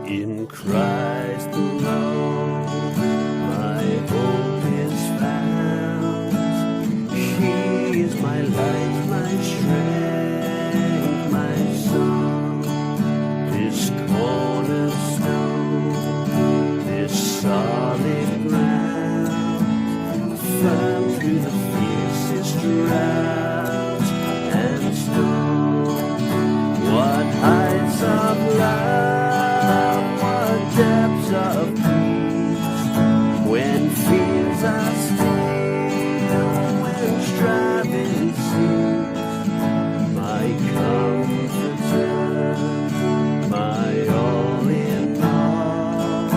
In Christ alone, my hope is found. He is my light, my strength, my song. This cornerstone, this solid ground, firm through the fiercest drought and storm. What heights of love, depths of peace, when fears are still, when striving cease, my comforter, my all in all.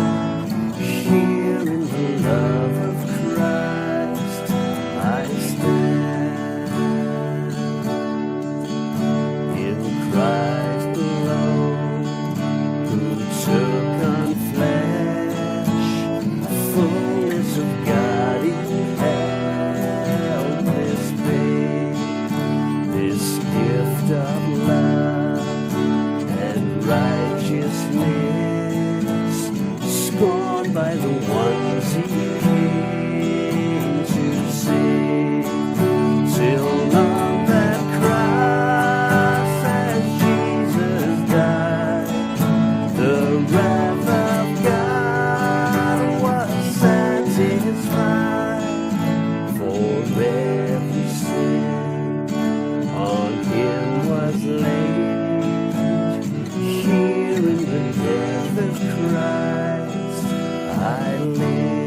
Here in the love of Christ I stand. In Christ alone, who took fullness of God in helpless babe, this gift of love and righteousness, scorned by the ones He came to save, till on that cross as Jesus died, the wrath of God was satisfied. For every sin on Him was laid. Here in the death of Christ I live.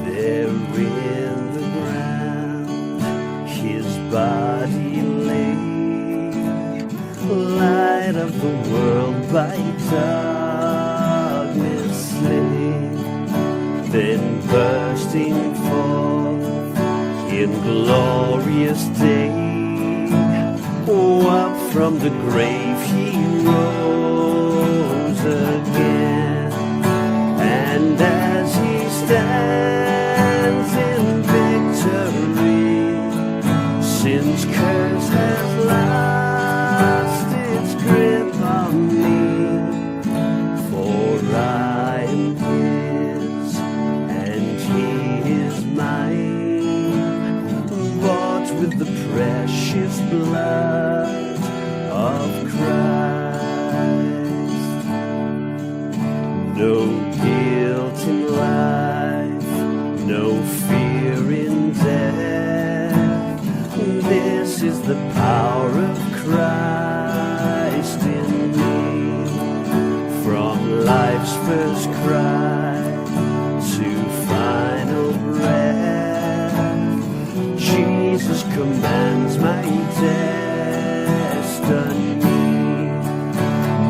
There in the ground His body lay, light of the world by darkness slain, then bursting forth in glorious day, up from the grave He rose again, and as He stands in victory, sin's curse has lost its grip on me, for I am His and He is mine, bought with the precious blood of Christ. No guilt in life, no fear in death, this is the power of Christ in me. From life's first cry to final breath, Jesus commands my destiny.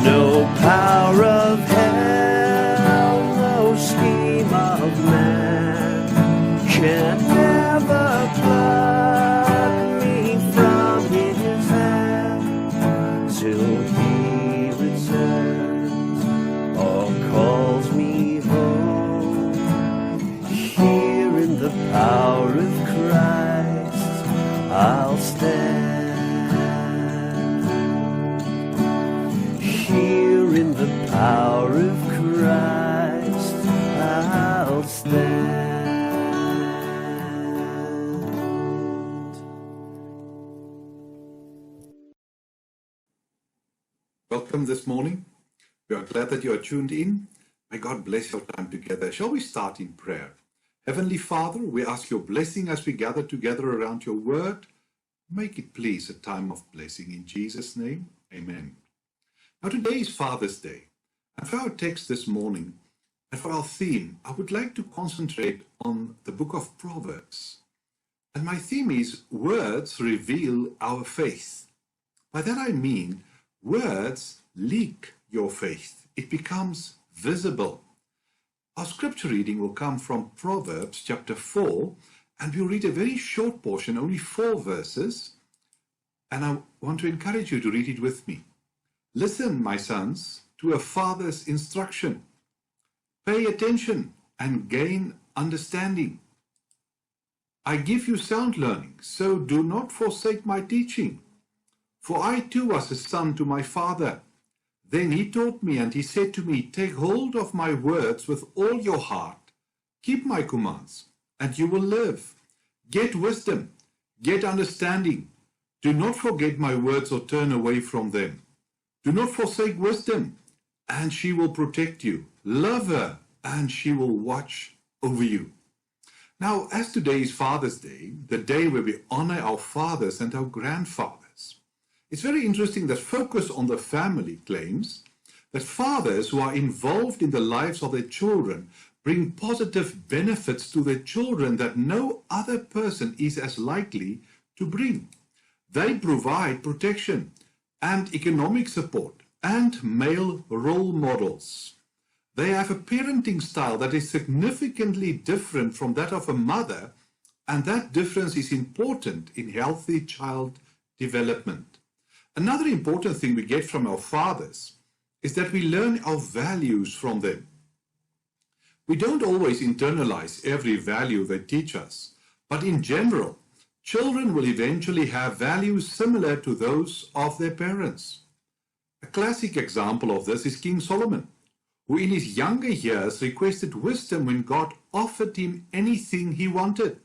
No power of hell, no scheme of man can ever pluck me from His hand, till He returns or calls me home. Here in the power of Christ I'll stand. Here in the power of Christ I'll stand. Welcome this morning. We are glad that you are tuned in. May God bless your time together. Shall we start in prayer? Heavenly Father, we ask your blessing as we gather together around your word. Make it, please, a time of blessing. In Jesus' name, amen. Now, today is Father's Day. And for our text this morning, and for our theme, I would like to concentrate on the book of Proverbs. And my theme is words reveal our faith. By that I mean words leak your faith. It becomes visible. Our scripture reading will come from Proverbs chapter 4, and we'll read a very short portion, only 4 verses, and I want to encourage you to read it with me. Listen, my sons, to a father's instruction. Pay attention and gain understanding. I give you sound learning, so do not forsake my teaching. For I too was a son to my father. Then he taught me, and he said to me, take hold of my words with all your heart. Keep my commands, and you will live. Get wisdom, get understanding. Do not forget my words or turn away from them. Do not forsake wisdom, and she will protect you. Love her, and she will watch over you. Now, as today is Father's Day, the day where we honor our fathers and our grandfathers, it's very interesting that Focus on the Family claims that fathers who are involved in the lives of their children bring positive benefits to their children that no other person is as likely to bring. They provide protection and economic support and male role models. They have a parenting style that is significantly different from that of a mother, and that difference is important in healthy child development. Another important thing we get from our fathers is that we learn our values from them. We don't always internalize every value they teach us, but in general, children will eventually have values similar to those of their parents. A classic example of this is King Solomon, who in his younger years requested wisdom when God offered him anything he wanted.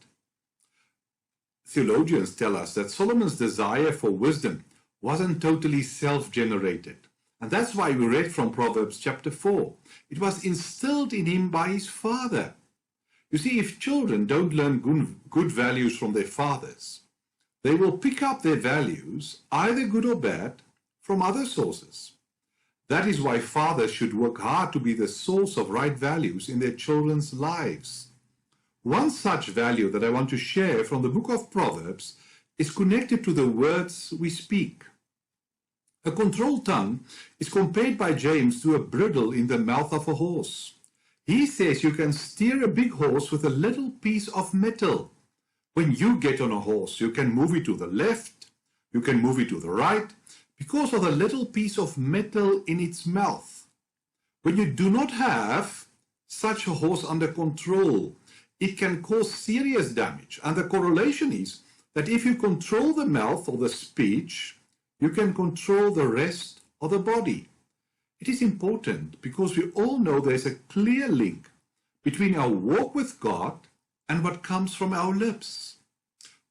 Theologians tell us that Solomon's desire for wisdom wasn't totally self-generated. And that's why we read from Proverbs chapter 4. It was instilled in him by his father. You see, if children don't learn good values from their fathers, they will pick up their values, either good or bad, from other sources. That is why fathers should work hard to be the source of right values in their children's lives. One such value that I want to share from the book of Proverbs is connected to the words we speak. A controlled tongue is compared by James to a bridle in the mouth of a horse. He says you can steer a big horse with a little piece of metal. When you get on a horse, you can move it to the left, you can move it to the right, because of the little piece of metal in its mouth. When you do not have such a horse under control, it can cause serious damage. And the correlation is that if you control the mouth or the speech, you can control the rest of the body. It is important because we all know there's a clear link between our walk with God and what comes from our lips.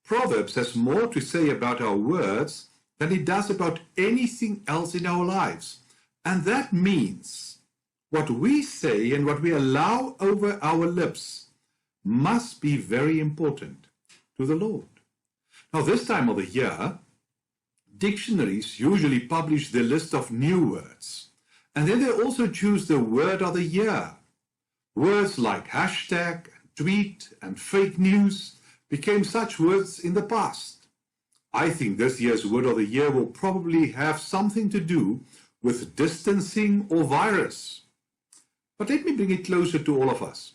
Proverbs has more to say about our words than it does about anything else in our lives. And that means what we say and what we allow over our lips must be very important to the Lord. Now, this time of the year, dictionaries usually publish their list of new words, and then they also choose the word of the year. Words like hashtag, tweet, and fake news became such words in the past. I think this year's word of the year will probably have something to do with distancing or virus. But let me bring it closer to all of us.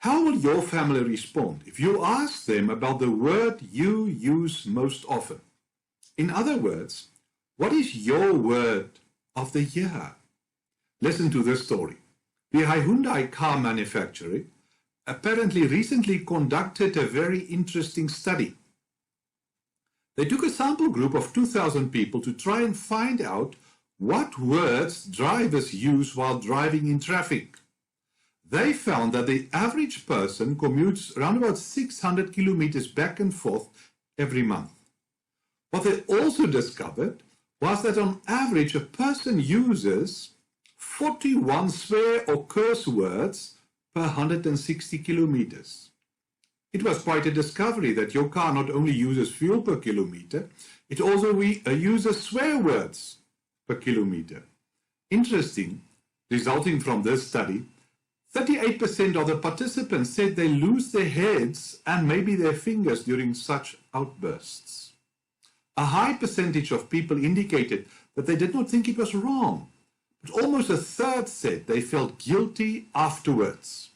How will your family respond if you ask them about the word you use most often? In other words, what is your word of the year? Listen to this story. The Hyundai car manufacturer apparently recently conducted a very interesting study. They took a sample group of 2,000 people to try and find out what words drivers use while driving in traffic. They found that the average person commutes around about 600 kilometers back and forth every month. What they also discovered was that on average a person uses 41 swear or curse words per 160 kilometers. It was quite a discovery that your car not only uses fuel per kilometer, it also uses swear words per kilometer. Interesting, resulting from this study, 38% of the participants said they lose their heads and maybe their fingers during such outbursts. A high percentage of people indicated that they did not think it was wrong, but almost a third said they felt guilty afterwards.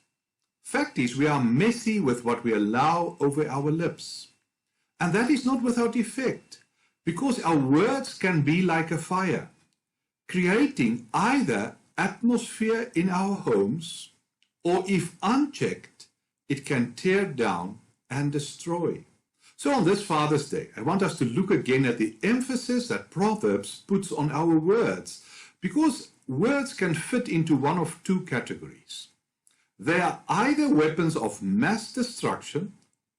Fact is, we are messy with what we allow over our lips. And that is not without effect, because our words can be like a fire, creating either atmosphere in our homes, or if unchecked, it can tear down and destroy. So on this Father's Day, I want us to look again at the emphasis that Proverbs puts on our words, because words can fit into one of two categories. They are either weapons of mass destruction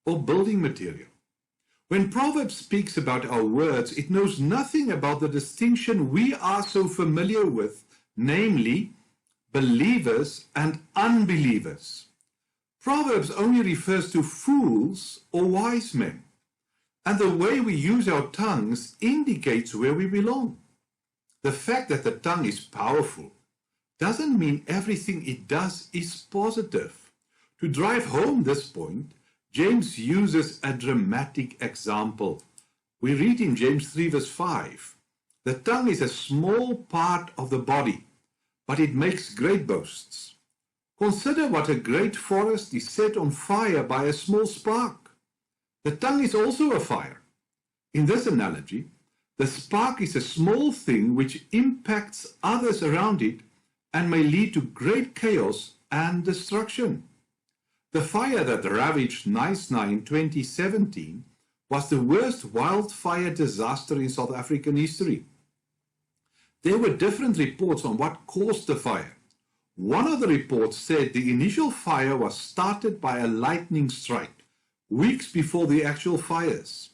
or building material. When Proverbs speaks about our words, it knows nothing about the distinction we are so familiar with, namely believers and unbelievers. Proverbs only refers to fools or wise men, and the way we use our tongues indicates where we belong. The fact that the tongue is powerful doesn't mean everything it does is positive. To drive home this point, James uses a dramatic example. We read in James 3 verse 5, "The tongue is a small part of the body, but it makes great boasts. Consider what a great forest is set on fire by a small spark. The tongue is also a fire." In this analogy, the spark is a small thing which impacts others around it and may lead to great chaos and destruction. The fire that ravaged Knysna in 2017 was the worst wildfire disaster in South African history. There were different reports on what caused the fire. One of the reports said the initial fire was started by a lightning strike, weeks before the actual fires.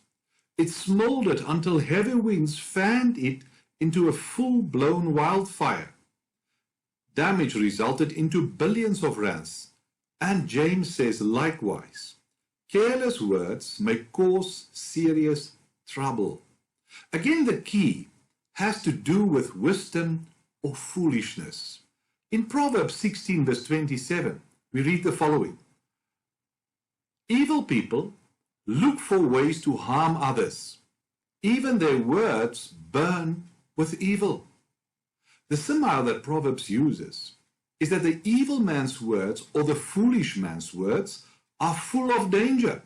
It smoldered until heavy winds fanned it into a full-blown wildfire. Damage resulted into billions of rands, and James says likewise, careless words may cause serious trouble. Again, the key has to do with wisdom or foolishness. In Proverbs 16 verse 27, we read the following, "Evil people look for ways to harm others. Even their words burn with evil." The simile that Proverbs uses is that the evil man's words or the foolish man's words are full of danger.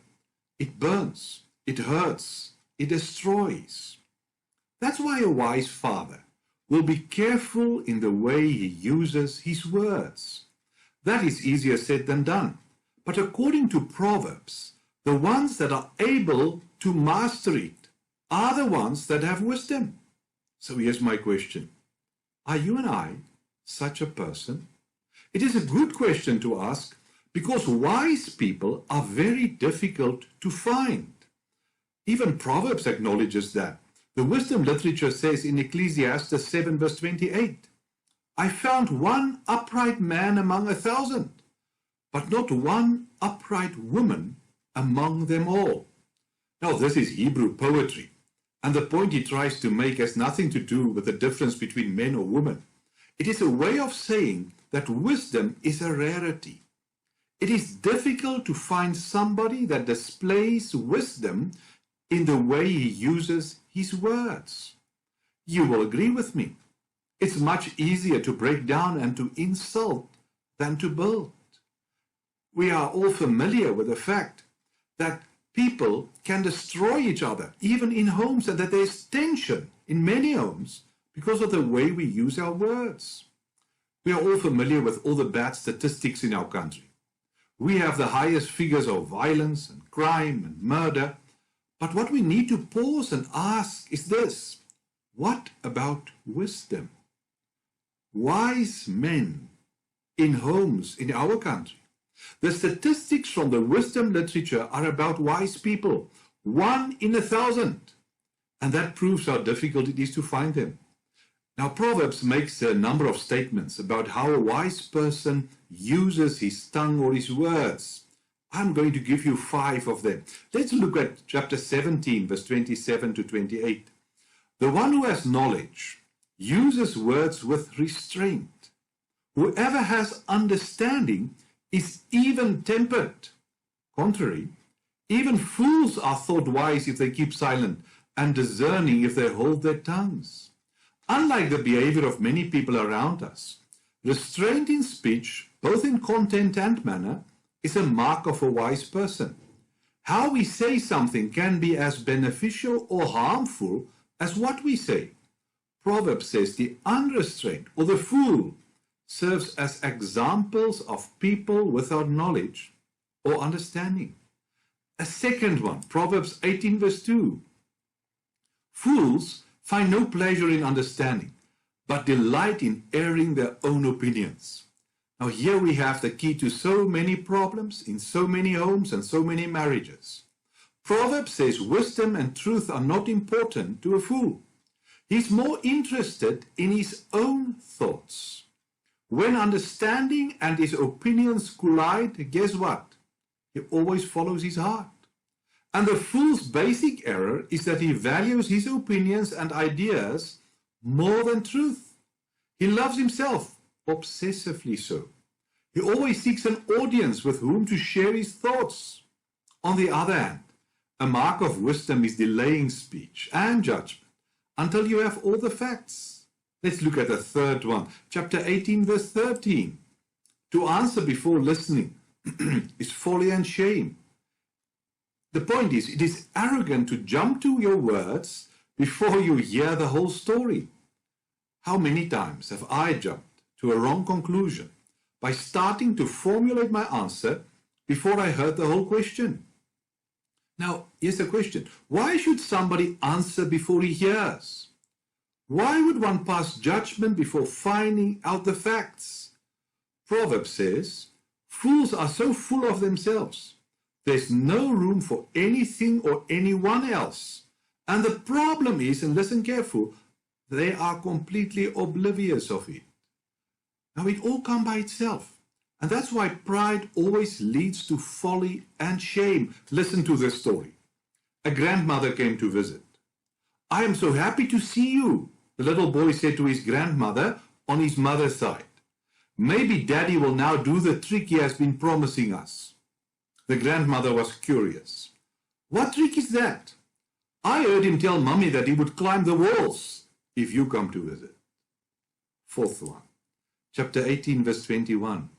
It burns, it hurts, it destroys. That's why a wise father will be careful in the way he uses his words. That is easier said than done. But according to Proverbs, the ones that are able to master it are the ones that have wisdom. So here's my question. Are you and I such a person? It is a good question to ask because wise people are very difficult to find. Even Proverbs acknowledges that. The wisdom literature says in Ecclesiastes 7 verse 28, "I found one upright man among 1,000, but not one upright woman among them all." Now this is Hebrew poetry, and the point he tries to make has nothing to do with the difference between men or women. It is a way of saying that wisdom is a rarity. It is difficult to find somebody that displays wisdom in the way he uses his words. You will agree with me. It's much easier to break down and to insult than to build. We are all familiar with the fact that people can destroy each other, even in homes, and that there's tension in many homes because of the way we use our words. We are all familiar with all the bad statistics in our country. We have the highest figures of violence and crime and murder. But what we need to pause and ask is this: what about wisdom? Wise men in homes in our country. The statistics from the wisdom literature are about wise people, 1 in 1,000. And that proves how difficult it is to find them. Now, Proverbs makes a number of statements about how a wise person uses his tongue or his words. I'm going to give you 5 of them. Let's look at chapter 17, verse 27 to 28. The one who has knowledge uses words with restraint. Whoever has understanding is even-tempered. Contrary, even fools are thought wise if they keep silent, and discerning if they hold their tongues. Unlike the behavior of many people around us, restraint in speech, both in content and manner, is a mark of a wise person. How we say something can be as beneficial or harmful as what we say. Proverbs says the unrestrained or the fool serves as examples of people without knowledge or understanding. A second one, Proverbs 18 verse 2. Fools find no pleasure in understanding, but delight in airing their own opinions. Now here we have the key to so many problems in so many homes and so many marriages. Proverbs says wisdom and truth are not important to a fool. He's more interested in his own thoughts. When understanding and his opinions collide, guess what? He always follows his heart. And the fool's basic error is that he values his opinions and ideas more than truth. He loves himself, obsessively so. He always seeks an audience with whom to share his thoughts. On the other hand, a mark of wisdom is delaying speech and judgment until you have all the facts. Let's look at the third one, chapter 18, verse 13. To answer before listening is folly and shame. The point is, it is arrogant to jump to your words before you hear the whole story. How many times have I jumped to a wrong conclusion by starting to formulate my answer before I heard the whole question? Now, here's the question. Why should somebody answer before he hears? Why would one pass judgment before finding out the facts? Proverbs says, fools are so full of themselves. There's no room for anything or anyone else. And the problem is, and listen careful, they are completely oblivious of it. Now it all comes by itself. And that's why pride always leads to folly and shame. Listen to this story. A grandmother came to visit. I am so happy to see you, the little boy said to his grandmother on his mother's side. Maybe Daddy will now do the trick he has been promising us. The grandmother was curious. What trick is that? I heard him tell Mummy that he would climb the walls if you come to visit. Fourth one, chapter 18, verse 21.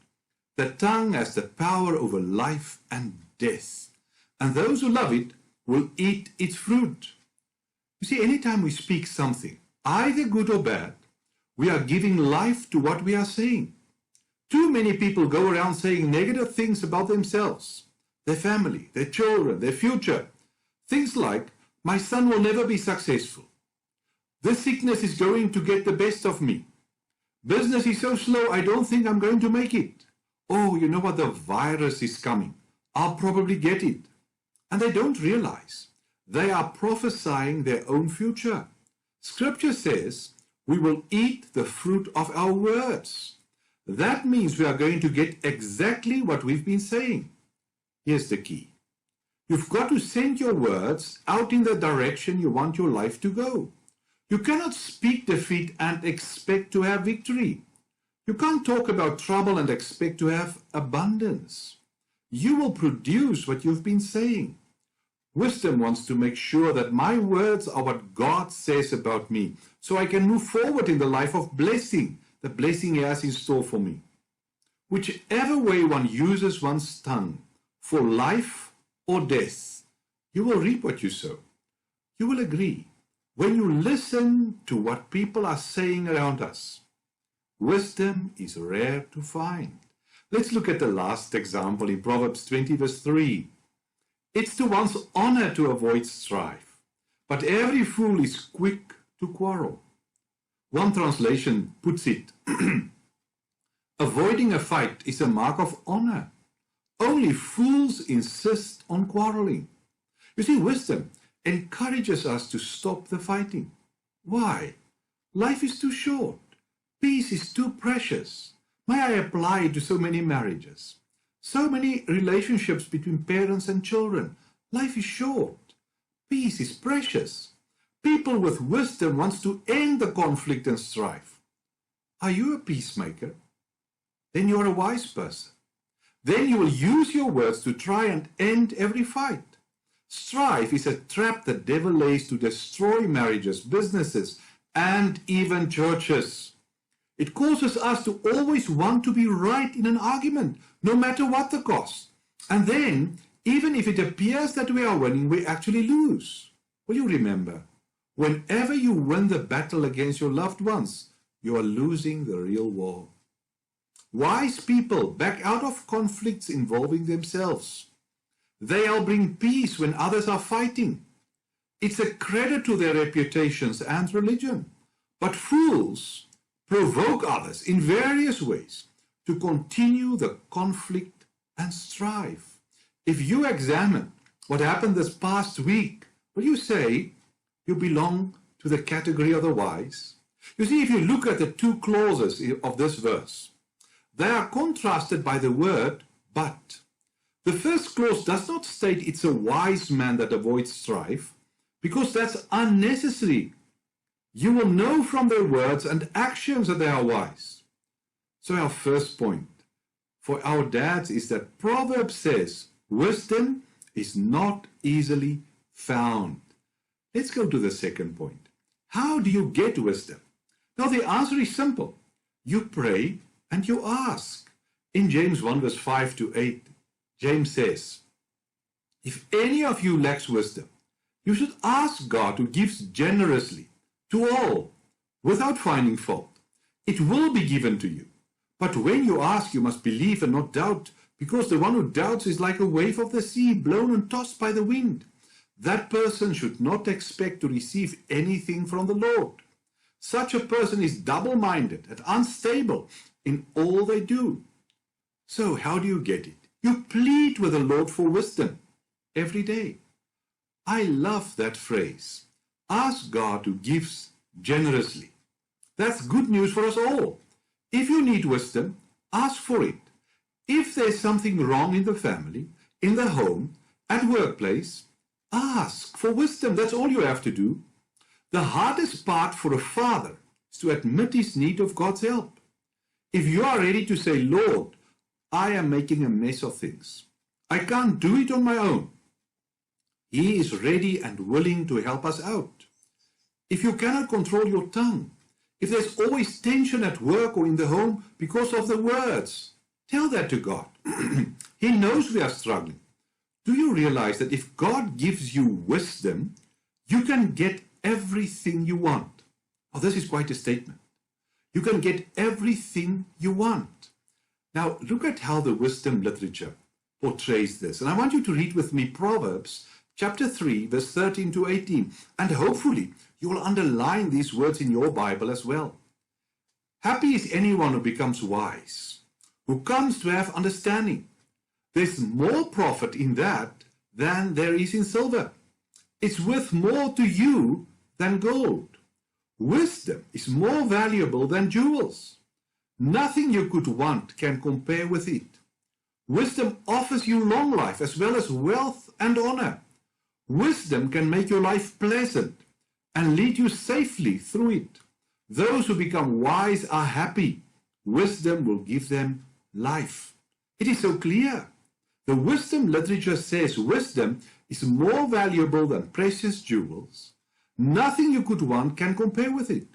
The tongue has the power over life and death, and those who love it will eat its fruit. You see, anytime we speak something, either good or bad, we are giving life to what we are saying. Too many people go around saying negative things about themselves, their family, their children, their future. Things like, my son will never be successful. This sickness is going to get the best of me. Business is so slow, I don't think I'm going to make it. Oh, you know what? The virus is coming. I'll probably get it. And they don't realize they are prophesying their own future. Scripture says we will eat the fruit of our words. That means we are going to get exactly what we've been saying. Here's the key. You've got to send your words out in the direction you want your life to go. You cannot speak defeat and expect to have victory. You can't talk about trouble and expect to have abundance. You will produce what you've been saying. Wisdom wants to make sure that my words are what God says about me, so I can move forward in the life of blessing, the blessing He has in store for me. Whichever way one uses one's tongue, for life or death, you will reap what you sow. You will agree. When you listen to what people are saying around us, wisdom is rare to find. Let's look at the last example in Proverbs 20 verse 3. It's to one's honor to avoid strife, but every fool is quick to quarrel. One translation puts it, avoiding a fight is a mark of honor. Only fools insist on quarreling. You see, wisdom encourages us to stop the fighting. Why? Life is too short. Peace is too precious. May I apply it to so many marriages? So many relationships between parents and children. Life is short. Peace is precious. People with wisdom wants to end the conflict and strife. Are you a peacemaker? Then you are a wise person. Then you will use your words to try and end every fight. Strife is a trap the devil lays to destroy marriages, businesses, and even churches. It causes us to always want to be right in an argument, no matter what the cost. And then, even if it appears that we are winning, we actually lose. Will you remember? Whenever you win the battle against your loved ones, you are losing the real war. Wise people back out of conflicts involving themselves. They'll bring peace when others are fighting. It's a credit to their reputations and religion. But fools provoke others in various ways to continue the conflict and strife. If you examine what happened this past week, will you say you belong to the category of the wise? You see, if you look at the two clauses of this verse, they are contrasted by the word but. The first clause does not state it's a wise man that avoids strife, because that's unnecessary. You will know from their words and actions that they are wise. So our first point for our dads is that Proverbs says wisdom is not easily found. Let's go to the second point. How do you get wisdom? Now the answer is simple. You pray and you ask. In James 1 verse 5 to 8, James says, if any of you lacks wisdom, you should ask God who gives generously to all without finding fault. It will be given to you. But when you ask, you must believe and not doubt, because the one who doubts is like a wave of the sea, blown and tossed by the wind. That person should not expect to receive anything from the Lord. Such a person is double-minded and unstable in all they do. So how do you get it? You plead with the Lord for wisdom every day. I love that phrase. Ask God who gives generously. That's good news for us all. If you need wisdom, ask for it. If there's something wrong in the family, in the home, at workplace, ask for wisdom. That's all you have to do. The hardest part for a father is to admit his need of God's help. If you are ready to say, Lord, I am making a mess of things. I can't do it on my own. He is ready and willing to help us out. If you cannot control your tongue, if there's always tension at work or in the home because of the words, tell that to God. He knows we are struggling. Do you realize that if God gives you wisdom, you can get everything you want? Oh, this is quite a statement. You can get everything you want. Now, look at how the wisdom literature portrays this. And I want you to read with me Proverbs chapter 3, verse 13 to 18. And hopefully, you will underline these words in your Bible as well. Happy is anyone who becomes wise, who comes to have understanding. There's more profit in that than there is in silver. It's worth more to you than gold. Wisdom is more valuable than jewels. Nothing you could want can compare with it. Wisdom offers you long life as well as wealth and honor. Wisdom can make your life pleasant and lead you safely through it. Those who become wise are happy. Wisdom will give them life. It is so clear. The wisdom literature says wisdom is more valuable than precious jewels. Nothing you could want can compare with it.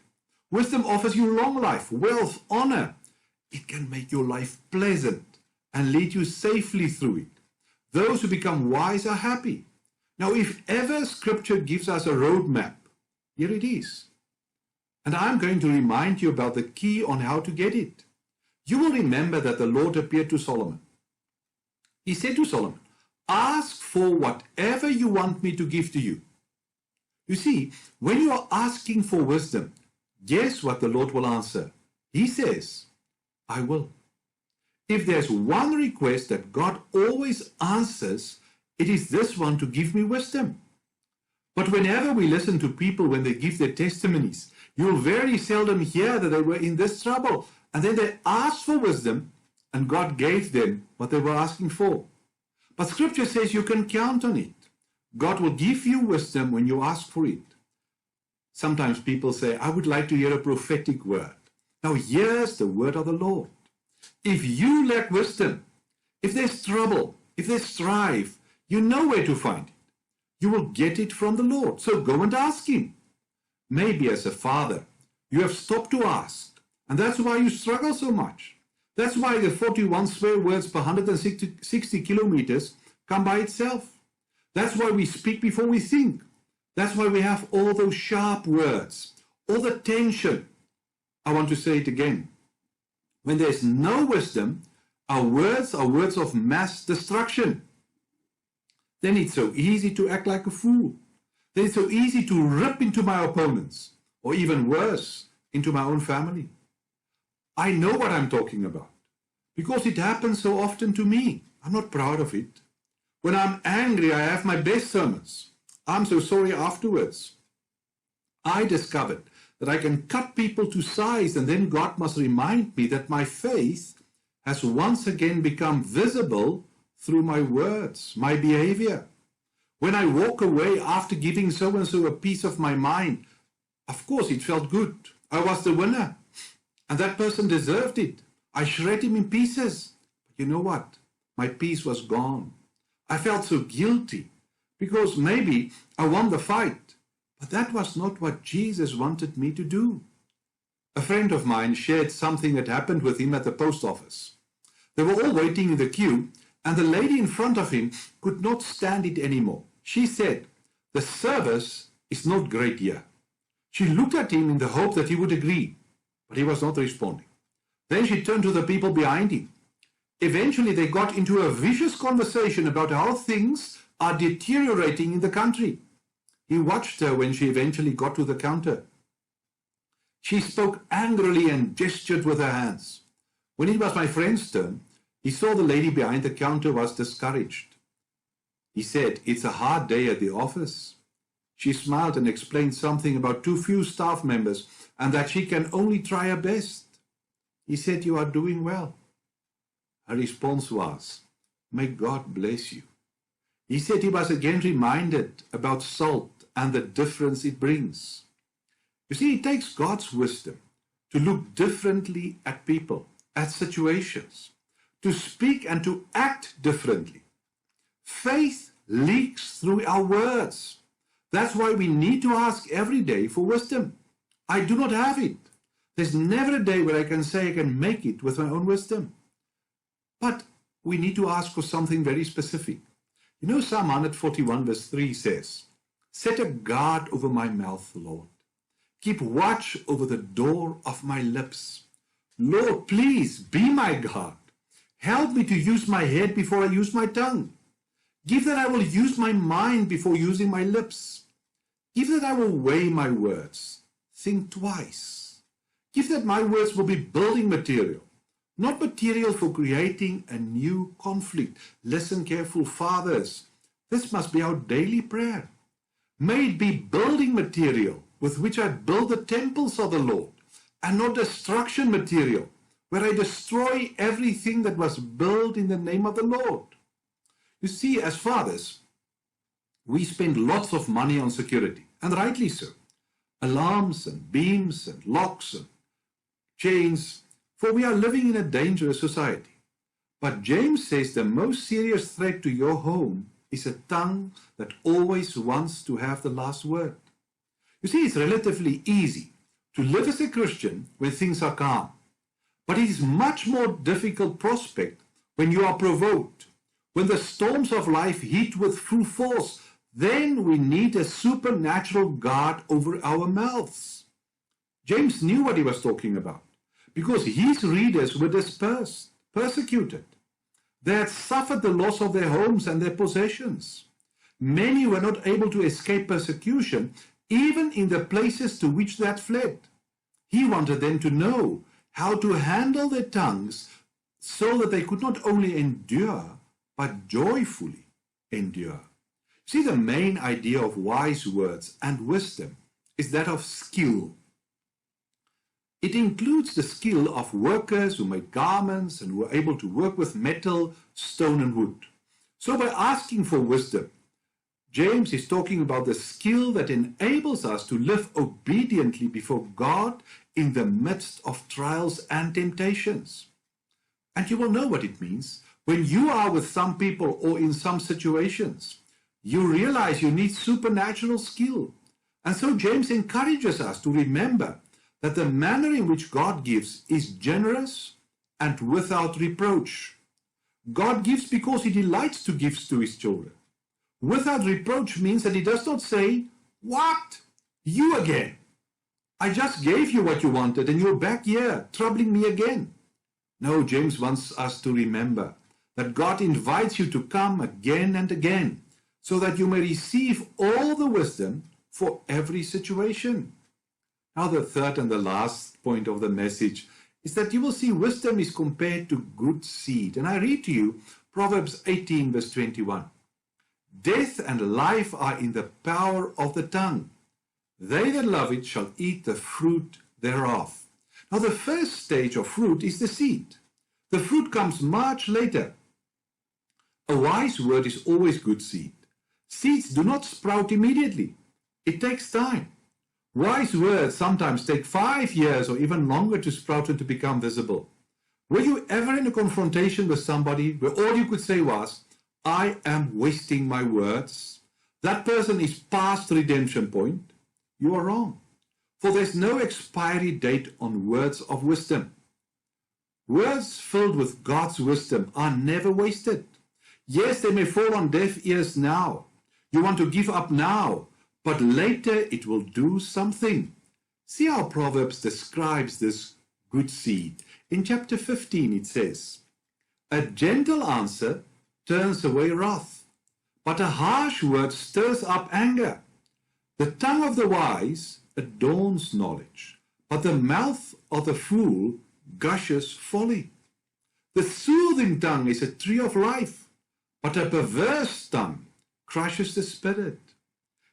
Wisdom offers you long life, wealth, honor. It can make your life pleasant and lead you safely through it. Those who become wise are happy. Now, if ever Scripture gives us a roadmap, here it is. And I'm going to remind you about the key on how to get it. You will remember that the Lord appeared to Solomon. He said to Solomon, ask for whatever you want me to give to you. You see, when you are asking for wisdom, guess what the Lord will answer? He says, I will. If there's one request that God always answers, it is this one, to give me wisdom. But whenever we listen to people when they give their testimonies, you'll very seldom hear that they were in this trouble, and then they asked for wisdom, and God gave them what they were asking for. But Scripture says you can count on it. God will give you wisdom when you ask for it. Sometimes people say, I would like to hear a prophetic word. Now here's the word of the Lord. If you lack wisdom, if there's trouble, if there's strife, you know where to find it. You will get it from the Lord. So go and ask Him. Maybe as a father, you have stopped to ask, and that's why you struggle so much. That's why the 41 swear words per 160 kilometers come by itself. That's why we speak before we think. That's why we have all those sharp words, all the tension. I want to say it again. When there's no wisdom, our words are words of mass destruction. Then it's so easy to act like a fool. Then it's so easy to rip into my opponents, or even worse, into my own family. I know what I'm talking about, because it happens so often to me. I'm not proud of it. When I'm angry, I have my best sermons. I'm so sorry afterwards. I discovered that I can cut people to size, and then God must remind me that my faith has once again become visible through my words, my behavior. When I walk away after giving so-and-so a piece of my mind, of course it felt good. I was the winner, and that person deserved it. I shred him in pieces. But you know what? My peace was gone. I felt so guilty because maybe I won the fight, but that was not what Jesus wanted me to do. A friend of mine shared something that happened with him at the post office. They were all waiting in the queue, and the lady in front of him could not stand it anymore. She said, "The service is not great here." She looked at him in the hope that he would agree, but he was not responding. Then she turned to the people behind him. Eventually, they got into a vicious conversation about how things are deteriorating in the country. He watched her when she eventually got to the counter. She spoke angrily and gestured with her hands. When it was my friend's turn, he saw the lady behind the counter was discouraged. He said, "It's a hard day at the office." She smiled and explained something about too few staff members and that she can only try her best. He said, "You are doing well." Her response was, "May God bless you." He said he was again reminded about salt and the difference it brings. You see, it takes God's wisdom to look differently at people, at situations, to speak and to act differently. Faith leaks through our words. That's why we need to ask every day for wisdom. I do not have it. There's never a day where I can say I can make it with my own wisdom. But we need to ask for something very specific. You know, Psalm 141 verse 3 says, "Set a guard over my mouth, Lord. Keep watch over the door of my lips. Lord, please be my guard. Help me to use my head before I use my tongue. Give that I will use my mind before using my lips. Give that I will weigh my words. Think twice. Give that my words will be building material, not material for creating a new conflict." Listen careful, fathers. This must be our daily prayer. May it be building material with which I build the temples of the Lord, and not destruction material, where I destroy everything that was built in the name of the Lord. You see, as fathers, we spend lots of money on security, and rightly so. Alarms and beams and locks and chains, for we are living in a dangerous society. But James says the most serious threat to your home is a tongue that always wants to have the last word. You see, it's relatively easy to live as a Christian when things are calm. But it is much more difficult prospect when you are provoked, when the storms of life hit with full force. Then we need a supernatural guard over our mouths. James knew what he was talking about, because his readers were dispersed, persecuted. They had suffered the loss of their homes and their possessions. Many were not able to escape persecution, even in the places to which they had fled. He wanted them to know how to handle their tongues so that they could not only endure, but joyfully endure. See, the main idea of wise words and wisdom is that of skill. It includes the skill of workers who made garments and who were able to work with metal, stone, and wood. So by asking for wisdom, James is talking about the skill that enables us to live obediently before God in the midst of trials and temptations. And you will know what it means. When you are with some people or in some situations, you realize you need supernatural skill. And so James encourages us to remember that the manner in which God gives is generous and without reproach. God gives because he delights to give to his children. Without reproach means that he does not say, "What? You again? I just gave you what you wanted and you're back here, troubling me again." No, James wants us to remember that God invites you to come again and again so that you may receive all the wisdom for every situation. Now, the third and the last point of the message is that you will see wisdom is compared to good seed. And I read to you Proverbs 18, verse 21. "Death and life are in the power of the tongue. They that love it shall eat the fruit thereof." Now, the first stage of fruit is the seed. The fruit comes much later. A wise word is always good seed. Seeds do not sprout immediately. It takes time. Wise words sometimes take 5 years or even longer to sprout and to become visible. Were you ever in a confrontation with somebody where all you could say was, "I am wasting my words"? That person is past the redemption point. You are wrong. For there's no expiry date on words of wisdom. Words filled with God's wisdom are never wasted. Yes, they may fall on deaf ears now. You want to give up now, but later it will do something. See how Proverbs describes this good seed. In chapter 15 it says, "A gentle answer turns away wrath, but a harsh word stirs up anger. The tongue of the wise adorns knowledge, but the mouth of the fool gushes folly. The soothing tongue is a tree of life, but a perverse tongue crushes the spirit."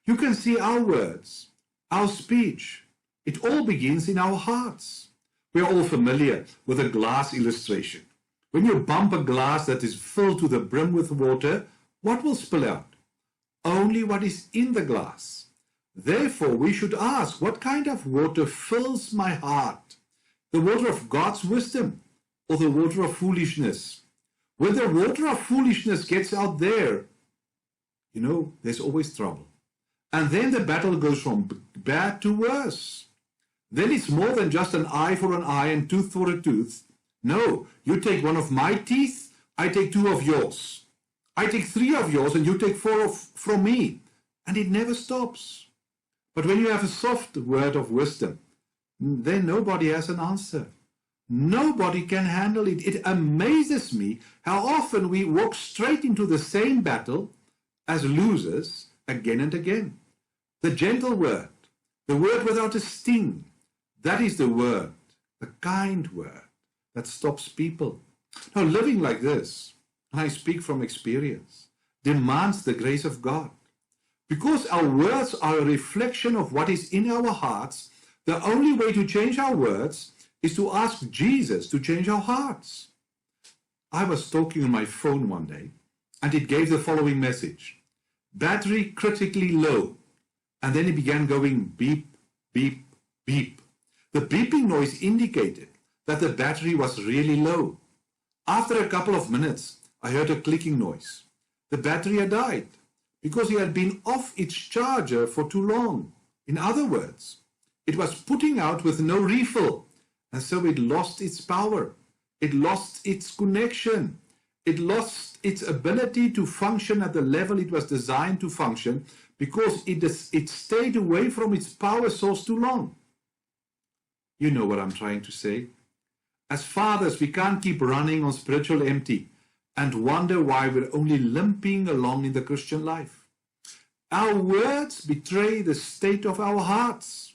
You can see our words, our speech, it all begins in our hearts. We are all familiar with a glass illustration. When you bump a glass that is filled to the brim with water, what will spill out? Only what is in the glass. Therefore, we should ask, what kind of water fills my heart? The water of God's wisdom or the water of foolishness? When the water of foolishness gets out there, there's always trouble. And then the battle goes from bad to worse. Then it's more than just an eye for an eye and tooth for a tooth. No, you take one of my teeth, I take 2 of yours. I take 3 of yours and you take 4 from me. And it never stops. But when you have a soft word of wisdom, then nobody has an answer. Nobody can handle it. It amazes me how often we walk straight into the same battle as losers again and again. The gentle word, the word without a sting, that is the word, the kind word that stops people. Now, living like this, and I speak from experience, demands the grace of God. Because our words are a reflection of what is in our hearts, the only way to change our words is to ask Jesus to change our hearts. I was talking on my phone one day, and it gave the following message: battery critically low. And then it began going beep, beep, beep. The beeping noise indicated that the battery was really low. After a couple of minutes, I heard a clicking noise. The battery had died because it had been off its charger for too long. In other words, it was putting out with no refill, and so it lost its power. It lost its connection. It lost its ability to function at the level it was designed to function because it stayed away from its power source too long. You know what I'm trying to say. As fathers, we can't keep running on spiritual empty and wonder why we're only limping along in the Christian life. Our words betray the state of our hearts.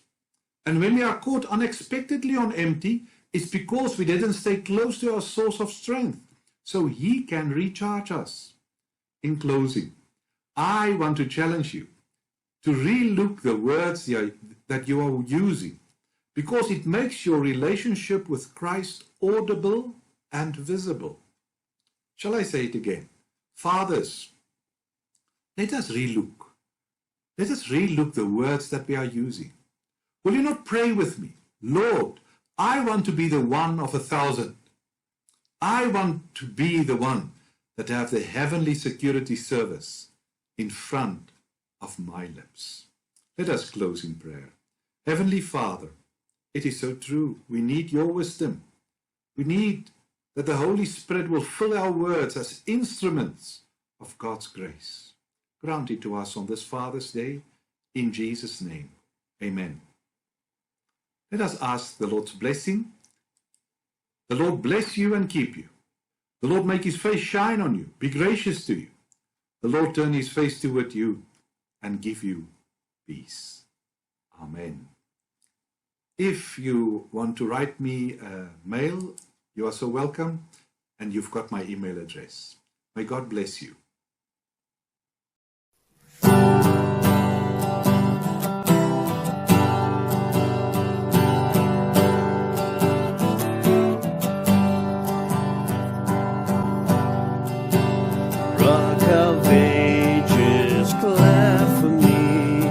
And when we are caught unexpectedly on empty, it's because we didn't stay close to our source of strength, so He can recharge us. In closing, I want to challenge you to relook the words that you are using. because it makes your relationship with Christ audible and visible. Shall I say it again? Fathers, let us relook. Let us relook the words that we are using. Will you not pray with me? Lord, I want to be the one of 1,000. I want to be the one that have the heavenly security service in front of my lips. Let us close in prayer. Heavenly Father, it is so true. We need your wisdom. We need that the Holy Spirit will fill our words as instruments of God's grace. Grant it to us on this Father's Day, in Jesus' name. Amen. Let us ask the Lord's blessing. The Lord bless you and keep you. The Lord make his face shine on you, be gracious to you. The Lord turn his face toward you and give you peace. Amen. If you want to write me a mail, you are so welcome, and you've got my email address. May God bless you. Rock of ages, cleft for me.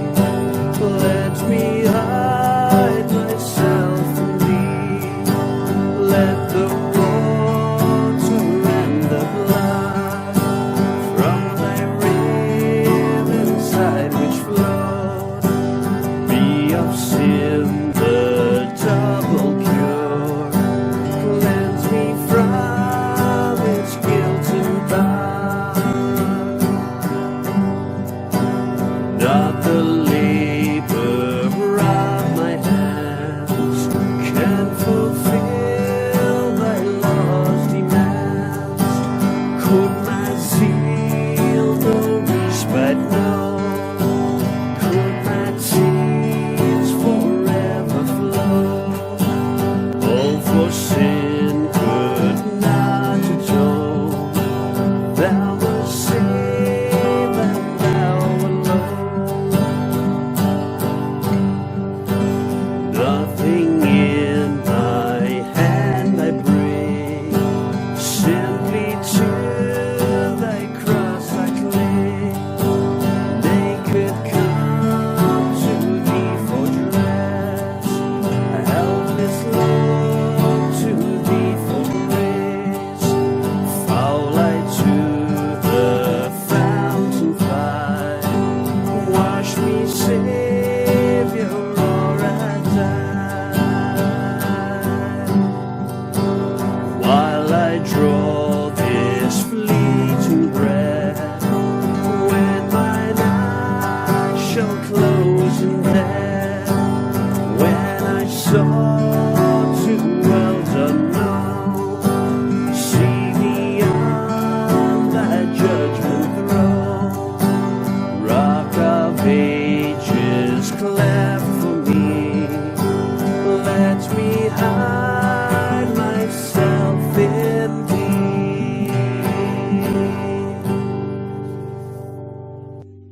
Let me hide myself in thee. Let the water and the blood from thy riven side which flowed be of sin.